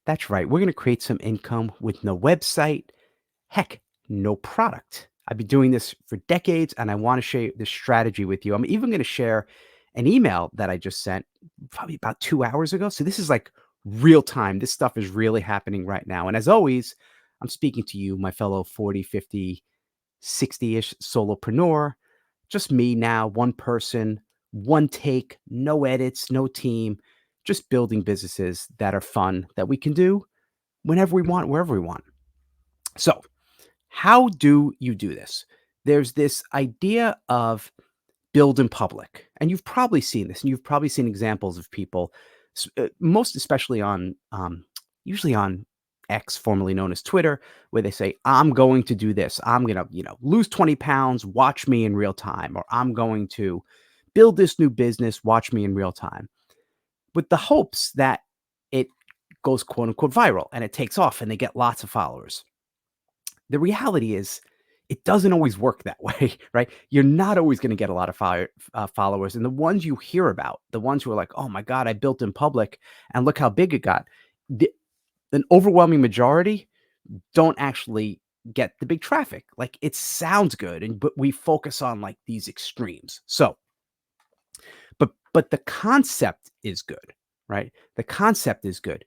That's right. We're going to create some income with no website, heck, no product. I've been doing this for decades and I want to share this strategy with you. I'm even going to share an email that I just sent probably about 2 hours ago. So this is like real time. This stuff is really happening right now. And as always, I'm speaking to you, my fellow 40, 50, 60 ish solopreneur. Just me now, one person, one take, no edits, no team, just building businesses that are fun that we can do whenever we want, wherever we want. So, how do you do this? There's this idea of build in public, and you've probably seen this, and you've probably seen examples of people, most especially on, usually on X, formerly known as Twitter, where they say, "I'm going to do this. I'm gonna, lose 20 pounds. Watch me in real time," or "I'm going to build this new business. Watch me in real time," with the hopes that it goes quote unquote viral and it takes off and they get lots of followers. The reality is it doesn't always work that way, right? You're not always going to get a lot of followers. And the ones you hear about, the ones who are like, oh my God, I built in public and look how big it got. The, an overwhelming majority don't actually get the big traffic. Like it sounds good, but we focus on like these extremes. So, but the concept is good, right? The concept is good.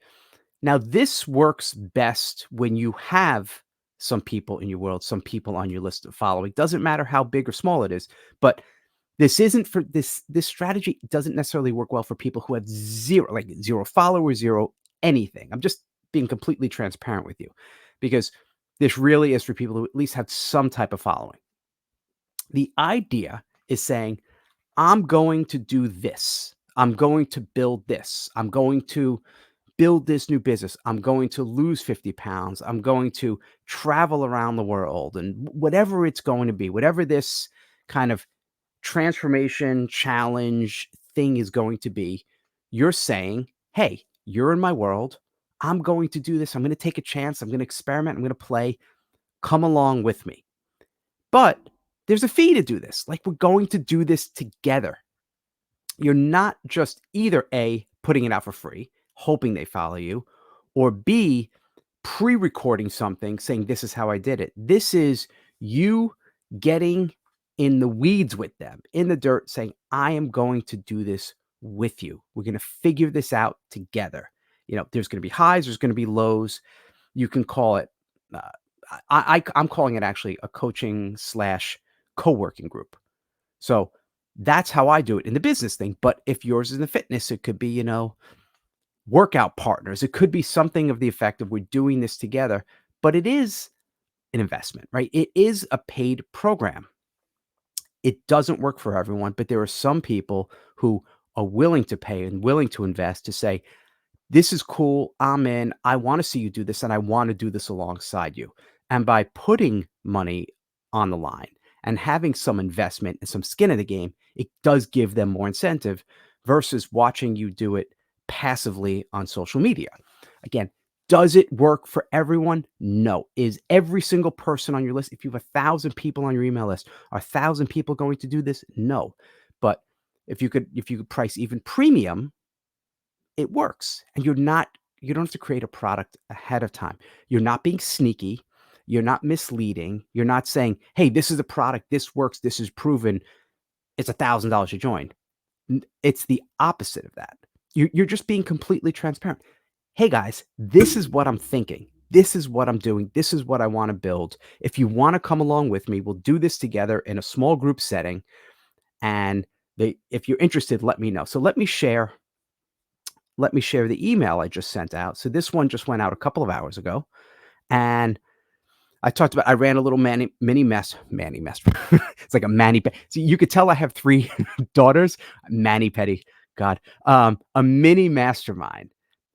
Now, this works best when you have some people in your world, some people on your list of following. Doesn't matter how big or small it is, but this isn't for this strategy doesn't necessarily work well for people who have zero, like zero followers, zero anything. I'm just being completely transparent with you because this really is for people who at least have some type of following. The idea is saying, I'm going to do this. I'm going to build this. I'm going to build this new business. I'm going to lose 50 pounds. I'm going to travel around the world and whatever it's going to be, whatever this kind of transformation challenge thing is going to be, you're saying, hey, you're in my world. I'm going to do this. I'm going to take a chance. I'm going to experiment. I'm going to play. Come along with me. But there's a fee to do this. Like we're going to do this together. You're not just either A, putting it out for free, hoping they follow you, or B, pre-recording something saying, this is how I did it. This is you getting in the weeds with them, in the dirt, saying, I am going to do this with you. We're going to figure this out together. There's going to be highs, there's going to be lows. You can call it, uh, I'm calling it actually a coaching slash co-working group. So that's how I do it in the business thing. But if yours is in the fitness, it could be, workout partners. It could be something of the effect of we're doing this together, but it is an investment, right? It is a paid program. It doesn't work for everyone, but there are some people who are willing to pay and willing to invest to say, this is cool. I'm in. I want to see you do this and I want to do this alongside you. And by putting money on the line and having some investment and some skin in the game, it does give them more incentive versus watching you do it passively on social media. Again, does it work for everyone? No. Is every single person on your list, if you have 1,000 people on your email list, are 1,000 people going to do this? No. But if you could price even premium, it works. And you don't have to create a product ahead of time. You're not being sneaky. You're not misleading. You're not saying, hey, this is a product. This works. This is proven. It's $1,000 to join. It's the opposite of that. You're just being completely transparent. Hey guys, this is what I'm thinking. This is what I'm doing. This is what I want to build. If you want to come along with me, we'll do this together in a small group setting. And if you're interested, let me know. So let me share the email I just sent out. So this one just went out a couple of hours ago. And I ran a little mini mess. It's like a mani. So you could tell I have three daughters. Mani petty. God. A mini mastermind.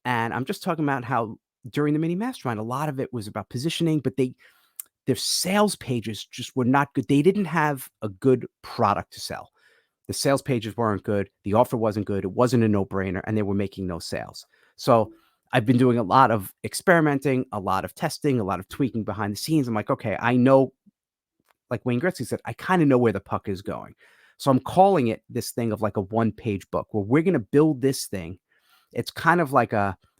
And I'm just talking about how during the mini mastermind, a lot of it was about positioning, but their sales pages just were not good. They didn't have a good product to sell. The sales pages weren't good. The offer wasn't good. It wasn't a no-brainer, and they were making no sales. So I've been doing a lot of experimenting, a lot of testing, a lot of tweaking behind the scenes. I'm like, okay, I know, like Wayne Gretzky said, I kind of know where the puck is going. So I'm calling it this thing of like a one-page book where we're going to build this thing. It's kind of like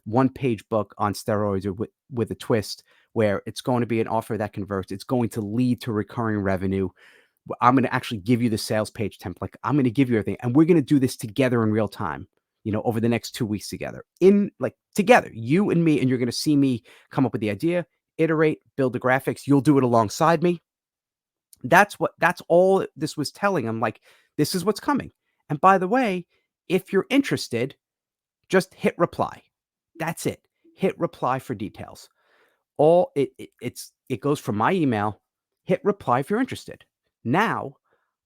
one-page book on steroids or with a twist where it's going to be an offer that converts. It's going to lead to recurring revenue. I'm going to actually give you the sales page template. Like, I'm going to give you everything, and we're going to do this together in real time, over the next 2 weeks together, together, you and me, and you're going to see me come up with the idea, iterate, build the graphics. You'll do it alongside me. That's all this was telling. I'm like, this is what's coming. And by the way, if you're interested, just hit reply. That's it. Hit reply for details. It goes from my email, hit reply if you're interested. Now,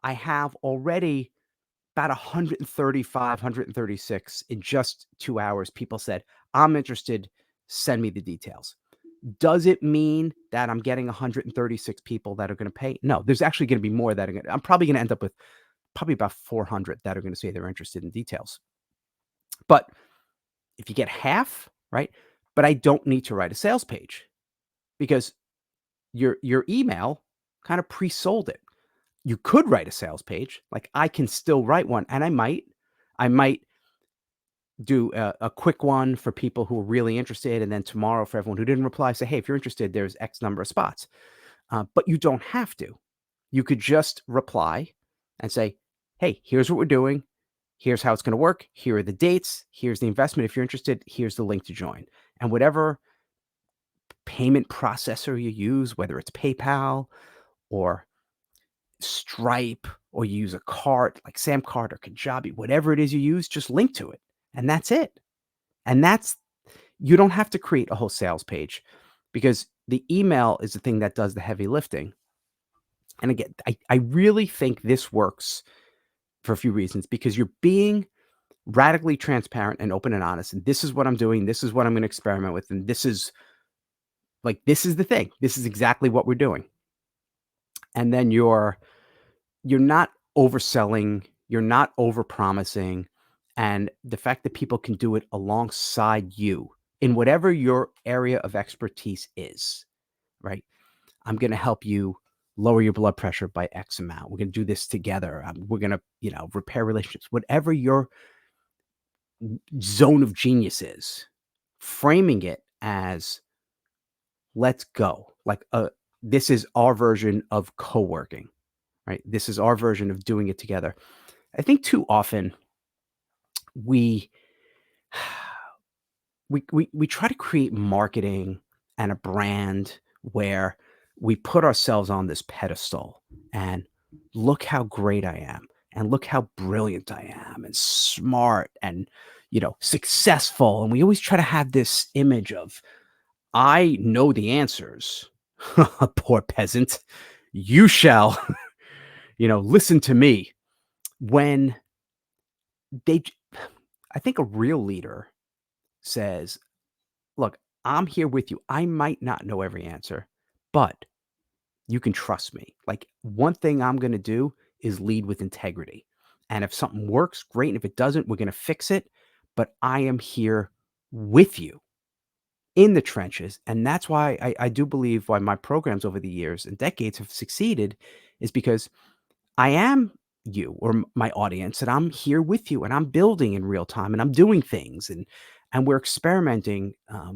I have already about 135, 136 in just 2 hours. People said, "I'm interested, send me the details." Does it mean that I'm getting 136 people that are gonna pay? No, there's actually gonna be more that I'm probably gonna end up with probably about 400 that are gonna say they're interested in details. But if you get half, right? But I don't need to write a sales page because your email kind of pre-sold it. You could write a sales page, like I can still write one, and I might do a quick one for people who are really interested, and then tomorrow for everyone who didn't reply, say, hey, if you're interested, there's X number of spots. But you don't have to. You could just reply and say, hey, here's what we're doing. Here's how it's going to work. Here are the dates. Here's the investment. If you're interested, here's the link to join. And whatever payment processor you use, whether it's PayPal or Stripe, or you use a card like Samcart or Kajabi, whatever it is you use, just link to it. And that's it. And you don't have to create a whole sales page because the email is the thing that does the heavy lifting. And again, I really think this works for a few reasons because you're being radically transparent and open and honest. And this is what I'm doing. This is what I'm going to experiment with. And this is the thing. This is exactly what we're doing. And then you're not overselling, you're not overpromising, and the fact that people can do it alongside you in whatever your area of expertise is, right? I'm going to help you lower your blood pressure by X amount. We're going to do this together. We're going to, repair relationships. Whatever your zone of genius is, framing it as let's go. This is our version of co-working, right? This is our version of doing it together. I think too often we we try to create marketing and a brand where we put ourselves on this pedestal and look how great I am and look how brilliant I am and smart and successful, and we always try to have this image of I know the answers. Poor peasant. You shall listen to me. When they I think a real leader says, "Look, I'm here with you. I might not know every answer, but you can trust me. Like, one thing I'm gonna do is lead with integrity. And if something works, great, and if it doesn't, we're gonna fix it, but I am here with you in the trenches." And that's why I do believe why my programs over the years and decades have succeeded is because I am you or my audience, and I'm here with you, and I'm building in real time, and I'm doing things, and we're experimenting.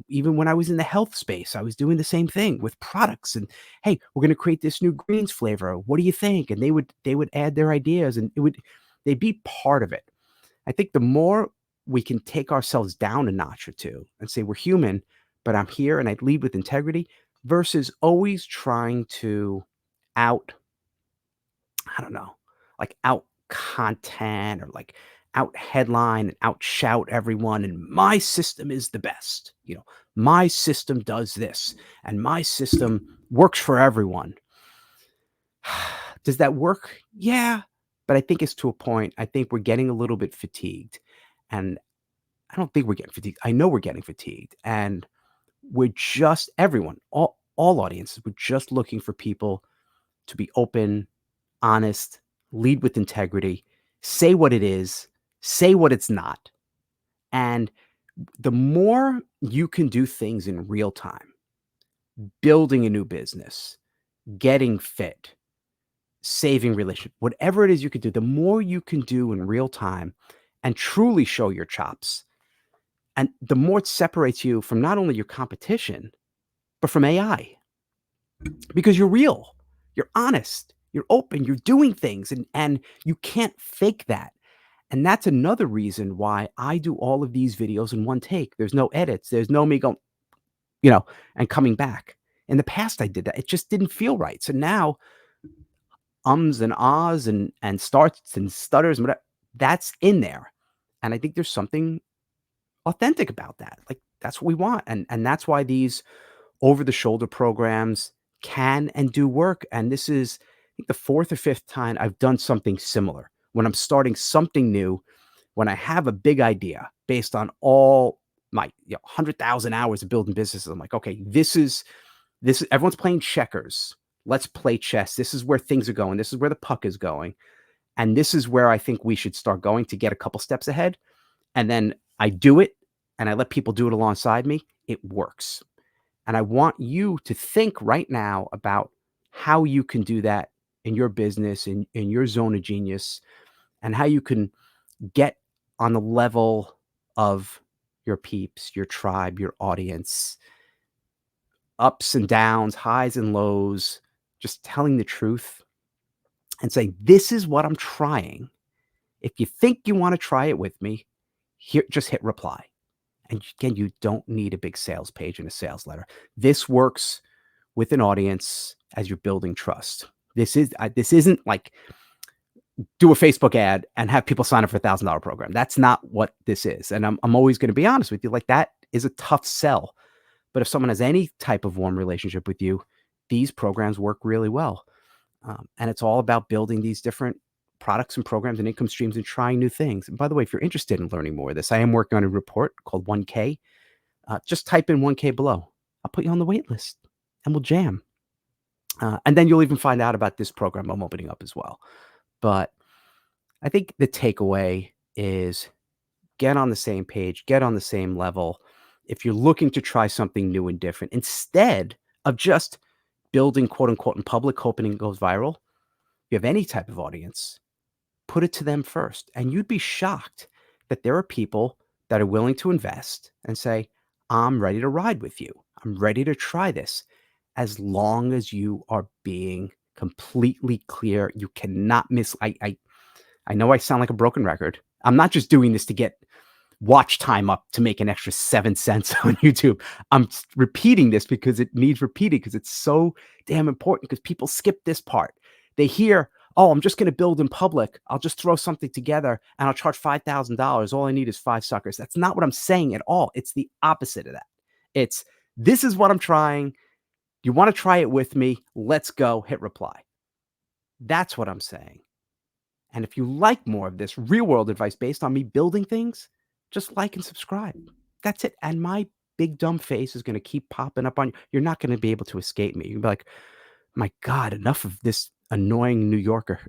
Even when I was in the health space, I was doing the same thing with products. And hey, we're going to create this new greens flavor. What do you think? And they would add their ideas, and they'd be part of it. I think the more we can take ourselves down a notch or two and say we're human, but I'm here and I lead with integrity, versus always trying to out I don't know, like out content or like out headline and out shout everyone. And my system is the best. My system does this and my system works for everyone. Does that work? Yeah. But I think it's to a point. I think we're getting a little bit fatigued. And I don't think we're getting fatigued. I know we're getting fatigued. And we're just everyone, all audiences, we're just looking for people to be open, honest, lead with integrity, say what it is, say what it's not. And the more you can do things in real time, building a new business, getting fit, saving relationship, whatever it is you could do, the more you can do in real time and truly show your chops. And the more it separates you from not only your competition, but from AI, because you're real, you're honest, you're open, you're doing things, and you can't fake that. And that's another reason why I do all of these videos in one take. There's no edits. There's no me going, you know, and coming back. In the past, I did that. It just didn't feel right. So now, ums and ahs and starts and stutters and whatever, that's in there. And I think there's something authentic about that. Like that's what we want. And that's why these over the shoulder programs can and do work. And this is, I think, the fourth or fifth time I've done something similar. When I'm starting something new, when I have a big idea based on all my 100,000 hours of building businesses, I'm like, okay, this is everyone's playing checkers. Let's play chess. This is where things are going. This is where the puck is going. And this is where I think we should start going to get a couple steps ahead. And then I do it and I let people do it alongside me. It works. And I want you to think right now about how you can do that in your business, in your zone of genius, and how you can get on the level of your peeps, your tribe, your audience, ups and downs, highs and lows, just telling the truth and saying, this is what I'm trying. If you think you want to try it with me, here, just hit reply. And again, you don't need a big sales page and a sales letter. This works with an audience as you're building trust. This isn't like do a Facebook ad and have people sign up for $1,000 program. That's not what this is. And I'm always going to be honest with you. Like that is a tough sell. But if someone has any type of warm relationship with you, these programs work really well. And it's all about building these different products and programs and income streams and trying new things. And by the way, if you're interested in learning more of this, I am working on a report called 1K. Just type in 1K below. I'll put you on the wait list and we'll jam. And then you'll even find out about this program I'm opening up as well. But I think the takeaway is get on the same page, get on the same level. If you're looking to try something new and different, instead of just building quote unquote in public, hoping it goes viral, if you have any type of audience, put it to them first. And you'd be shocked that there are people that are willing to invest and say, I'm ready to ride with you. I'm ready to try this. As long as you are being completely clear, you cannot miss. I know I sound like a broken record. I'm not just doing this to get watch time up to make an extra 7 cents on YouTube. I'm repeating this because it needs repeating because it's so damn important because people skip this part. They hear, oh, I'm just going to build in public. I'll just throw something together and I'll charge $5,000. All I need is 5 suckers. That's not what I'm saying at all. It's the opposite of that. It's this is what I'm trying. You want to try it with me? Let's go. Hit reply. That's what I'm saying. And if you like more of this real world advice based on me building things, just like and subscribe. That's it. And my big dumb face is going to keep popping up on you. You're not going to be able to escape me. You'll be like, my God, enough of this annoying New Yorker.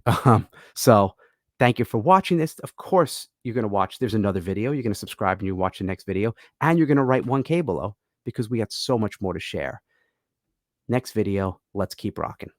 So thank you for watching this. Of course, you're going to watch. There's another video. You're going to subscribe and you watch the next video. And you're going to write 1K below because we got so much more to share. Next video, let's keep rocking.